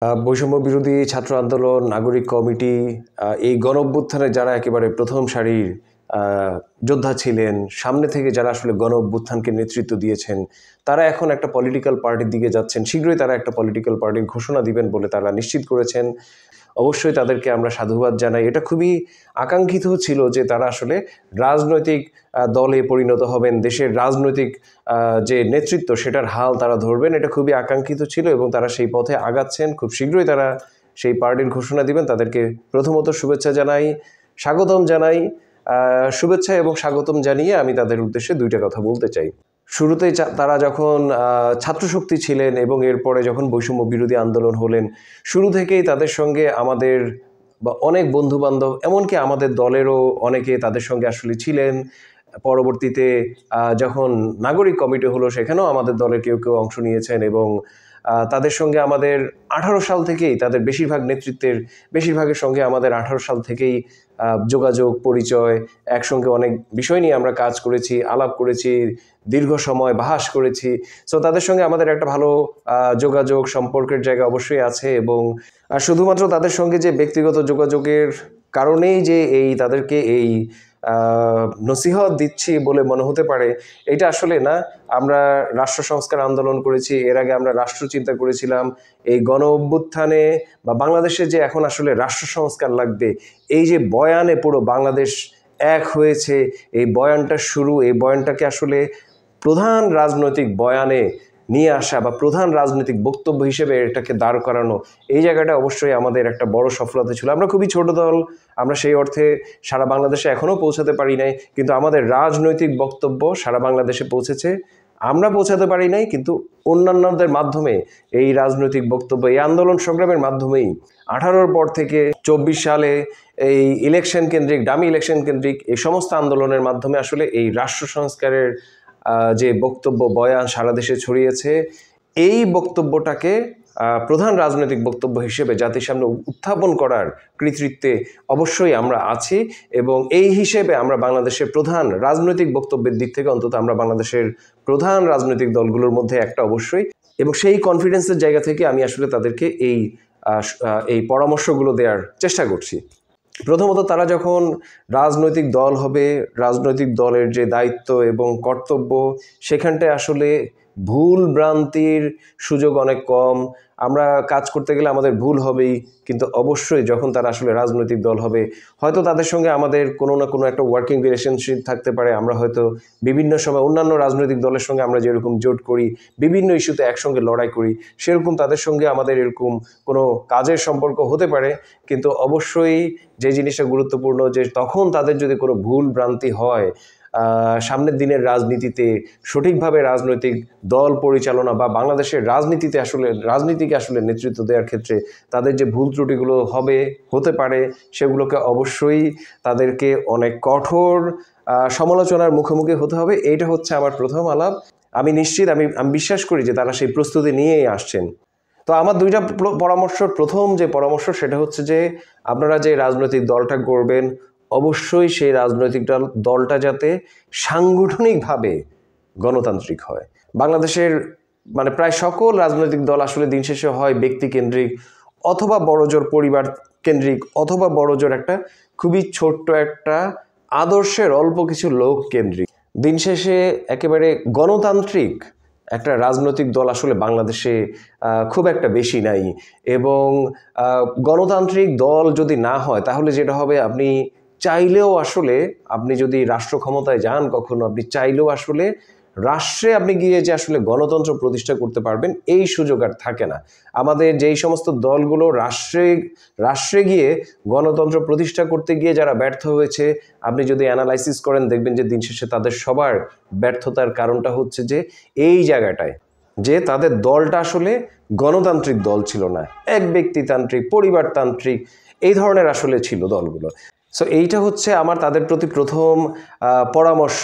বৈষম্য বিরোধী ছাত্র আন্দোলন, নাগরিক কমিটি, এই গণ-অভ্যুত্থানে যারা একেবারে প্রথম সারির যোদ্ধা ছিলেন, সামনে থেকে যারা আসলে গণ-অভ্যুত্থানকে নেতৃত্ব দিয়েছেন, তারা এখন একটা পলিটিক্যাল পার্টির দিকে যাচ্ছেন। শীঘ্রই তারা একটা পলিটিক্যাল পার্টির ঘোষণা দিবেন বলে তারা নিশ্চিত করেছেন। অবশ্যই তাদেরকে আমরা সাধুবাদ জানাই। এটা খুবই আকাঙ্ক্ষিত ছিল যে তারা আসলে রাজনৈতিক দলে পরিণত হবেন, দেশের রাজনৈতিক যে নেতৃত্ব সেটার হাল তারা ধরবেন। এটা খুবই আকাঙ্ক্ষিত ছিল এবং তারা সেই পথে আগাচ্ছেন। খুব শীঘ্রই তারা সেই পার্টির ঘোষণা দিবেন। তাদেরকে প্রথমত শুভেচ্ছা জানাই, স্বাগতম জানাই। শুভেচ্ছা এবং স্বাগতম জানিয়ে আমি তাদের উদ্দেশ্যে দুইটা কথা বলতে চাই। শুরুতেই তারা যখন ছাত্রশক্তি ছিলেন এবং এরপরে যখন বৈষম্য বিরোধী আন্দোলন হলেন, শুরু থেকেই তাদের সঙ্গে আমাদের বা অনেক বন্ধুবান্ধব, এমনকি আমাদের দলেরও অনেকে তাদের সঙ্গে আসলে ছিলেন। পরবর্তীতে যখন নাগরিক কমিটি হলো, সেখানেও আমাদের দলের কেউ কেউ অংশ নিয়েছেন এবং তাদের সঙ্গে আমাদের 18 সাল থেকেই, তাদের বেশিরভাগের সঙ্গে আমাদের 18 সাল থেকেই যোগাযোগ, পরিচয়, একসঙ্গে অনেক বিষয় নিয়ে আমরা কাজ করেছি, আলাপ করেছি, দীর্ঘ সময় বাহাস করেছি। সো তাদের সঙ্গে আমাদের একটা ভালো যোগাযোগ, সম্পর্কের জায়গা অবশ্যই আছে এবং শুধুমাত্র তাদের সঙ্গে যে ব্যক্তিগত যোগাযোগের কারণেই যে তাদেরকে এই নসিহত দিচ্ছি বলে মনে হতে পারে, এটা আসলে না। আমরা রাষ্ট্র সংস্কার আন্দোলন করেছি, এর আগে আমরা রাষ্ট্র চিন্তা করেছিলাম। এই গণ অভ্যুত্থানে বা বাংলাদেশে যে এখন আসলে রাষ্ট্র সংস্কার লাগবে, এই যে বয়ানে পুরো বাংলাদেশ এক হয়েছে, এই বয়ানটাকে আসলে প্রধান রাজনৈতিক বয়ানে নিয়ে আসা বা প্রধান রাজনৈতিক বক্তব্য হিসেবে এটাকে দাঁড় করানো, এই জায়গাটা অবশ্যই আমাদের একটা বড় সফলতা ছিল। আমরা খুবই ছোট দল, আমরা সেই অর্থে সারা বাংলাদেশে এখনও পৌঁছাতে পারি নাই, কিন্তু আমাদের রাজনৈতিক বক্তব্য সারা বাংলাদেশে পৌঁছেছে। আমরা পৌঁছাতে পারি নাই, কিন্তু অন্যান্যদের মাধ্যমে এই রাজনৈতিক বক্তব্য, এই আন্দোলন সংগ্রামের মাধ্যমেই 18-র পর থেকে 24 সালে এই ডামি ইলেকশন কেন্দ্রিক এই সমস্ত আন্দোলনের মাধ্যমে আসলে এই রাষ্ট্র সংস্কারের যে বক্তব্য, বয়ান সারা দেশে ছড়িয়েছে। এই বক্তব্যটাকে প্রধান রাজনৈতিক বক্তব্য হিসেবে জাতির সামনে উত্থাপন করার কৃতিত্বে অবশ্যই আমরা আছি এবং এই হিসেবে আমরা বাংলাদেশের প্রধান রাজনৈতিক বক্তব্যের দিক থেকে অন্তত আমরা বাংলাদেশের প্রধান রাজনৈতিক দলগুলোর মধ্যে একটা অবশ্যই। এবং সেই কনফিডেন্সের জায়গা থেকে আমি আসলে তাদেরকে এই পরামর্শগুলো দেওয়ার চেষ্টা করছি। প্রথমত, তারা যখন রাজনৈতিক দল হবে, রাজনৈতিক দলের যে দায়িত্ব এবং কর্তব্য, সেখানটায় আসলে ভুল ভ্রান্তির সুযোগ অনেক কম। আমরা কাজ করতে গেলে আমাদের ভুল হবেই, কিন্তু অবশ্যই যখন তারা আসলে রাজনৈতিক দল হবে, হয়তো তাদের সঙ্গে আমাদের কোনো না কোনো একটা ওয়ার্কিং রিলেশনশিপ থাকতে পারে। আমরা হয়তো বিভিন্ন সময় অন্যান্য রাজনৈতিক দলের সঙ্গে আমরা যেরকম জোট করি, বিভিন্ন ইস্যুতে একসঙ্গে লড়াই করি, সেরকম তাদের সঙ্গে আমাদের এরকম কোনো কাজের সম্পর্ক হতে পারে। কিন্তু অবশ্যই যে জিনিসটা গুরুত্বপূর্ণ, যে তখন তাদের যদি কোনো ভুল ভ্রান্তি হয়, সামনের দিনের রাজনীতিতে সঠিকভাবে রাজনৈতিক দল পরিচালনা বা বাংলাদেশের রাজনীতিকে আসলে নেতৃত্ব দেওয়ার ক্ষেত্রে তাদের যে ভুল ত্রুটিগুলো হতে পারে, সেগুলোকে অবশ্যই তাদেরকে অনেক কঠোর সমালোচনার মুখোমুখি হতে হবে। এইটা হচ্ছে আমার প্রথম আলাপ। আমি নিশ্চিত, আমি বিশ্বাস করি যে তারা সেই প্রস্তুতি নিয়েই আসছেন। তো আমার দুইটা প্রথম যে পরামর্শ সেটা হচ্ছে যে আপনারা যে রাজনৈতিক দলটা করবেন, অবশ্যই সেই রাজনৈতিক দলটা যাতে সাংগঠনিকভাবে গণতান্ত্রিক হয়। বাংলাদেশের প্রায় সকল রাজনৈতিক দল আসলে দিন শেষে হয় ব্যক্তিকেন্দ্রিক, অথবা বড়জোর পরিবার কেন্দ্রিক, অথবা বড়জোর একটা খুবই ছোট্ট একটা আদর্শের অল্প কিছু লোক কেন্দ্রিক। দিন শেষে একেবারে গণতান্ত্রিক একটা রাজনৈতিক দল আসলে বাংলাদেশে খুব একটা বেশি নাই। এবং গণতান্ত্রিক দল যদি না হয়, তাহলে যেটা হবে, আপনি যদি রাষ্ট্র ক্ষমতায় যান কখনো, আপনি চাইলেও আসলে রাষ্ট্রে আপনি গিয়ে যে আসলে গণতন্ত্র প্রতিষ্ঠা করতে পারবেন, এই সুযোগ আর থাকে না। আমাদের যেই সমস্ত দলগুলো রাষ্ট্রে গিয়ে গণতন্ত্র প্রতিষ্ঠা করতে গিয়ে যারা ব্যর্থ হয়েছে, আপনি যদি অ্যানালাইসিস করেন, দেখবেন যে দিন শেষে তাদের সবার ব্যর্থতার কারণটা হচ্ছে যে এই জায়গাটায়, যে তাদের দলটা আসলে গণতান্ত্রিক দল ছিল না, এক ব্যক্তিতান্ত্রিক, পরিবারতান্ত্রিক এই ধরনের আসলে ছিল দলগুলো। সো এইটা হচ্ছে আমার তাদের প্রতি প্রথম পরামর্শ।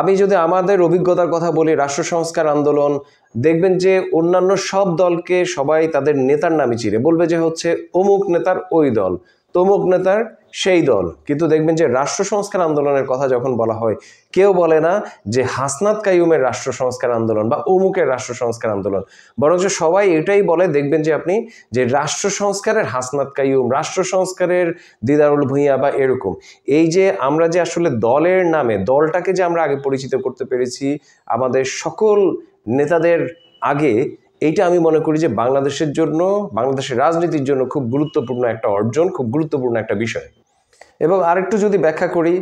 আমি যদি আমাদের অভিজ্ঞতার কথা বলি, রাষ্ট্র সংস্কার আন্দোলন, দেখবেন যে অন্যান্য সব দলকে সবাই তাদের নেতার নামই চিনে, বলবে যে হচ্ছে অমুক নেতার ওই দল, তমুক নেতার সেই দল। কিন্তু দেখবেন যে রাষ্ট্র সংস্কার আন্দোলনের কথা যখন বলা হয়, কেউ বলে না যে হাসনাত কাইয়ুমের রাষ্ট্র সংস্কার আন্দোলন বা অমুকের রাষ্ট্র সংস্কার আন্দোলন, বরঞ্চ সবাই এটাই বলে, দেখবেন যে আপনি যে রাষ্ট্র সংস্কারের হাসনাত কাইয়ুম, রাষ্ট্র সংস্কারের দিদারুল ভূঁইয়া বা এরকম। এই যে আমরা যে আসলে দলের নামে, দলটাকে যে আমরা আগে পরিচিত করতে পেরেছি আমাদের সকল নেতাদের আগে, এইটা আমি মনে করি যে বাংলাদেশের জন্য, বাংলাদেশের রাজনীতির জন্য খুব গুরুত্বপূর্ণ একটা অর্জন, খুব গুরুত্বপূর্ণ একটা বিষয়। এবং আরেকটু যদি ব্যাখ্যা করি,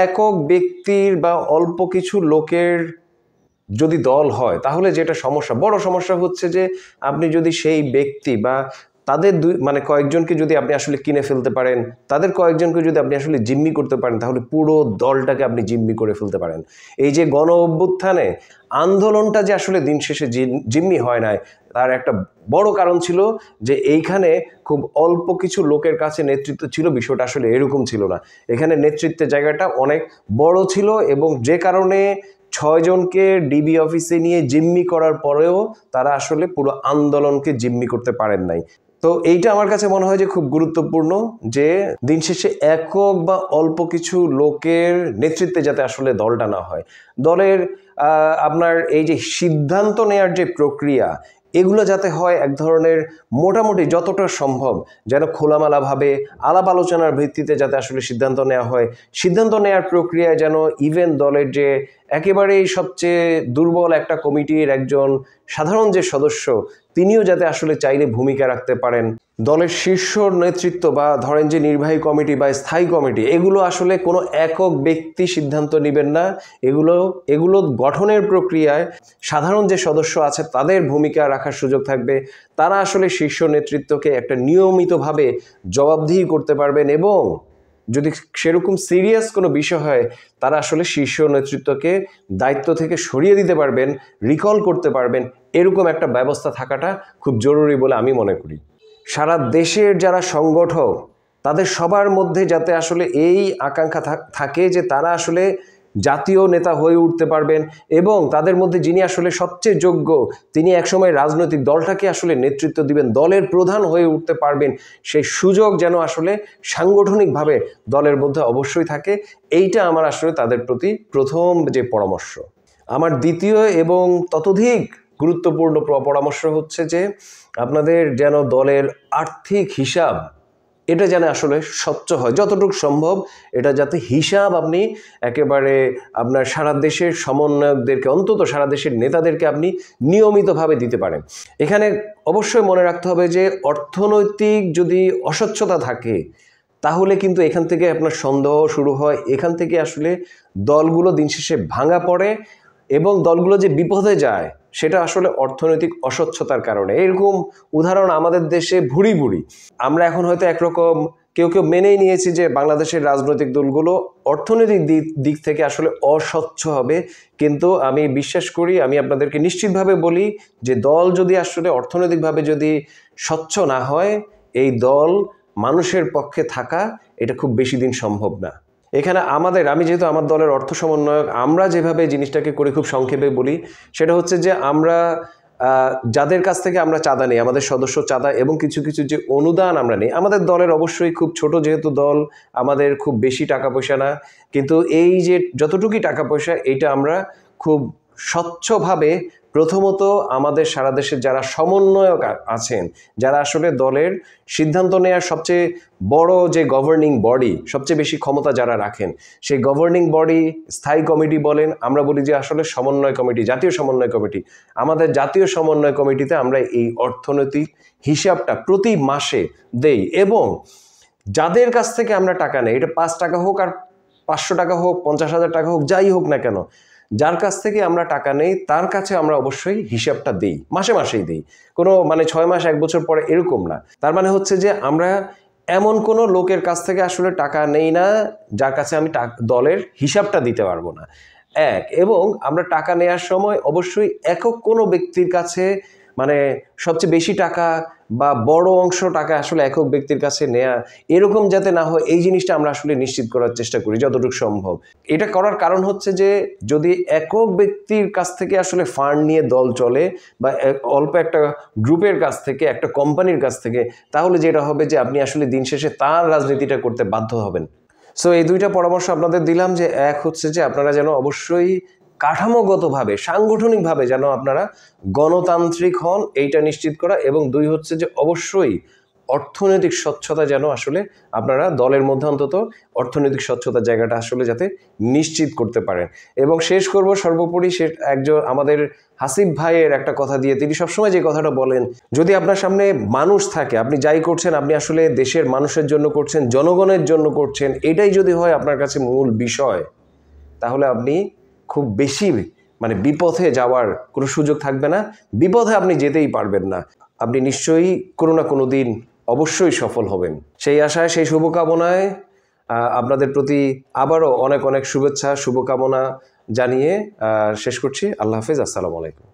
একক ব্যক্তির বা অল্প কিছু লোকের যদি দল হয় তাহলে যেটা সমস্যা, বড় সমস্যা হচ্ছে যে আপনি যদি সেই ব্যক্তি বা তাদের মানে কয়েকজনকে যদি আপনি আসলে কিনে ফেলতে পারেন, তাদের কয়েকজনকে যদি আপনি আসলে জিম্মি করতে পারেন, তাহলে পুরো দলটাকে আপনি জিম্মি করে ফেলতে পারেন। এই যে গণ অভ্যুত্থানে আন্দোলনটা যে আসলে দিন শেষে জিম্মি হয় নাই, তার একটা বড় কারণ ছিল যে এইখানে খুব অল্প কিছু লোকের কাছে নেতৃত্ব ছিল। বিষয়টা আসলে এরকম ছিল না, এখানে নেতৃত্বের জায়গাটা অনেক বড় ছিল, এবং যে কারণে 6 জনকে ডিবি অফিসে নিয়ে জিম্মি করার পরেও তারা আসলে পুরো আন্দোলনকে জিম্মি করতে পারেন নাই। তো এইটা আমার কাছে মনে হয় যে খুব গুরুত্বপূর্ণ, যে দিন শেষে একক বা অল্প কিছু লোকের নেতৃত্বে যাতে আসলে দলটা না হয়। দলের আপনার এই যে সিদ্ধান্ত নেয়ার যে প্রক্রিয়া, এগুলো যাতে হয় এক ধরনের মোটামুটি যতটা সম্ভব যেন খোলামেলাভাবে আলাপ আলোচনার ভিত্তিতে যাতে আসলে সিদ্ধান্ত নেওয়া হয়। সিদ্ধান্ত নেয়ার প্রক্রিয়ায় যেন ইভেন দলের যে একেবারেই সবচেয়ে দুর্বল একটা কমিটির একজন সাধারণ যে সদস্য, তিনিও যাতে আসলে চাইলে ভূমিকা রাখতে পারেন। দলের শীর্ষ নেতৃত্ব বা ধরেন যে নির্বাহী কমিটি বা স্থায়ী কমিটি, এগুলো আসলে কোনো একক ব্যক্তি সিদ্ধান্ত নেবেন না। এগুলো গঠনের প্রক্রিয়ায় সাধারণ যে সদস্য আছে তাদের ভূমিকা রাখার সুযোগ থাকবে। তারা আসলে শীর্ষ নেতৃত্বকে একটা নিয়মিতভাবে জবাবদিহি করতে পারবেন, এবং যদি সেরকম সিরিয়াস কোনো বিষয় হয় তারা আসলে শীর্ষ নেতৃত্বকে দায়িত্ব থেকে সরিয়ে দিতে পারবেন, রিকল করতে পারবেন। এরকম একটা ব্যবস্থা থাকাটা খুব জরুরি বলে আমি মনে করি। সারা দেশের যারা সংগঠক, তাদের সবার মধ্যে যাতে আসলে এই আকাঙ্ক্ষা থাকে যে তারা আসলে জাতীয় নেতা হয়ে উঠতে পারবেন, এবং তাদের মধ্যে যিনি আসলে সবচেয়ে যোগ্য তিনি একসময় রাজনৈতিক দলটাকে আসলে নেতৃত্ব দিবেন, দলের প্রধান হয়ে উঠতে পারবেন, সেই সুযোগ যেন আসলে সাংগঠনিকভাবে দলের মধ্যে অবশ্যই থাকে। এইটা আমার আসলে তাদের প্রতি প্রথম যে পরামর্শ। আমার দ্বিতীয় এবং ততোধিক গুরুত্বপূর্ণ পরামর্শ হচ্ছে যে আপনাদের যেন দলের আর্থিক হিসাব, এটা যেন আসলে স্বচ্ছ হয়, যতটুকু সম্ভব এটা যাতে হিসাব আপনি একেবারে আপনার সারা দেশের সমন্বয়কদেরকে, অন্তত সারা দেশের নেতাদেরকে আপনি নিয়মিতভাবে দিতে পারেন। এখানে অবশ্যই মনে রাখতে হবে যে অর্থনৈতিক যদি অস্বচ্ছতা থাকে তাহলে কিন্তু এখান থেকে আপনার সন্দেহ শুরু হয়, এখান থেকে আসলে দলগুলো দিন শেষে ভাঙা পড়ে, এবং দলগুলো যে বিপদে যায় সেটা আসলে অর্থনৈতিক অস্বচ্ছতার কারণে। এরকম উদাহরণ আমাদের দেশে ভুরি ভুরি। আমরা এখন হয়তো একরকম কেউ মেনেই নিয়েছি যে বাংলাদেশের রাজনৈতিক দলগুলো অর্থনৈতিক দিক থেকে আসলে অস্বচ্ছ হবে, কিন্তু আমি বিশ্বাস করি, আমি আপনাদেরকে নিশ্চিতভাবে বলি যে দল যদি আসলে অর্থনৈতিকভাবে যদি স্বচ্ছ না হয়, এই দল মানুষের পক্ষে থাকা এটা খুব বেশি দিন সম্ভব না। এখানে আমি যেহেতু আমার দলের অর্থ সমন্বয়ক, আমরা যেভাবে জিনিসটাকে করে খুব সংক্ষেপে বলি সেটা হচ্ছে যে আমরা যাদের কাছ থেকে আমরা চাঁদা নিই, আমাদের সদস্য চাঁদা এবং কিছু কিছু যে অনুদান আমরা নিই, আমাদের দলের অবশ্যই খুব ছোট যেহেতু দল, আমাদের খুব বেশি টাকা পয়সা না, কিন্তু এই যে যতটুকুই টাকা পয়সা এটা আমরা খুব স্বচ্ছভাবে, প্রথমত আমাদের সারা দেশের যারা সমন্বয়ক আছেন, যারা আসলে দলের সিদ্ধান্ত নেওয়ার সবচেয়ে বড় যে গভর্নিং বডি, সবচেয়ে বেশি ক্ষমতা যারা রাখেন, সেই গভর্নিং বডি স্থায়ী কমিটি বলেন, আমরা বলি যে আসলে সমন্বয় কমিটি, জাতীয় সমন্বয় কমিটি, আমাদের জাতীয় সমন্বয় কমিটিতে আমরা এই অর্থনৈতিক হিসাবটা প্রতি মাসে দেই, এবং যাদের কাছ থেকে আমরা টাকা নেই, এটা 5 টাকা হোক আর 500 টাকা হোক, 50,000 টাকা হোক, যাই হোক না কেন, যার কাছ থেকে আমরা টাকা নেই তার কাছে আমরা অবশ্যই হিসাবটা দিই, মাসে মাসেই দিই, কোনো মানে 6 মাস 1 বছর পরে এরকম না। তার মানে হচ্ছে যে আমরা এমন কোনো লোকের কাছ থেকে আসলে টাকা নেই না যার কাছে আমি দলের হিসাবটা দিতে পারবো না, এবং আমরা টাকা নেওয়ার সময় অবশ্যই একক কোনো ব্যক্তির কাছে মানে সবচেয়ে বেশি টাকা বা বড় অংশ টাকা আসলে একক ব্যক্তির কাছে নেয়া, এরকম যাতে না হয় এই জিনিসটা আমরা আসলে নিশ্চিত করার চেষ্টা করি যতটুকু সম্ভব। এটা করার কারণ হচ্ছে যে যদি একক ব্যক্তির কাছ থেকে আসলে ফান্ড নিয়ে দল চলে বা অল্প একটা গ্রুপের কাছ থেকে, একটা কোম্পানির কাছ থেকে, তাহলে যেটা হবে যে আপনি আসলে দিন শেষে তার রাজনীতিটা করতে বাধ্য হবেন। সো এই দুইটা পরামর্শ আপনাদের দিলাম, যে এক হচ্ছে যে আপনারা যেন অবশ্যই কাঠামোগতভাবে, সাংগঠনিকভাবে যেন আপনারা গণতান্ত্রিক হন, এইটা নিশ্চিত করা, এবং দুই হচ্ছে যে অবশ্যই অর্থনৈতিক স্বচ্ছতা যেন আসলে আপনারা দলের মধ্যে অন্তত অর্থনৈতিক স্বচ্ছতার জায়গাটা আসলে যাতে নিশ্চিত করতে পারেন। এবং শেষ করব সর্বোপরি সে একজন আমাদের হাসিব ভাইয়ের একটা কথা দিয়ে, তিনি সবসময় যে কথাটা বলেন, যদি আপনার সামনে মানুষ থাকে, আপনি যাই করছেন আপনি আসলে দেশের মানুষের জন্য করছেন, জনগণের জন্য করছেন, এটাই যদি হয় আপনার কাছে মূল বিষয়, তাহলে আপনি খুব বেশি মানে বিপথে যাওয়ার কোনো সুযোগ থাকবে না, বিপথে আপনি যেতেই পারবেন না, আপনি নিশ্চয়ই কোনো না কোনো দিন অবশ্যই সফল হবেন। সেই আশায়, সেই শুভকামনায় আপনাদের প্রতি আবারও অনেক অনেক শুভেচ্ছা, শুভকামনা জানিয়ে শেষ করছি। আল্লাহ হাফেজ, আসসালামু আলাইকুম।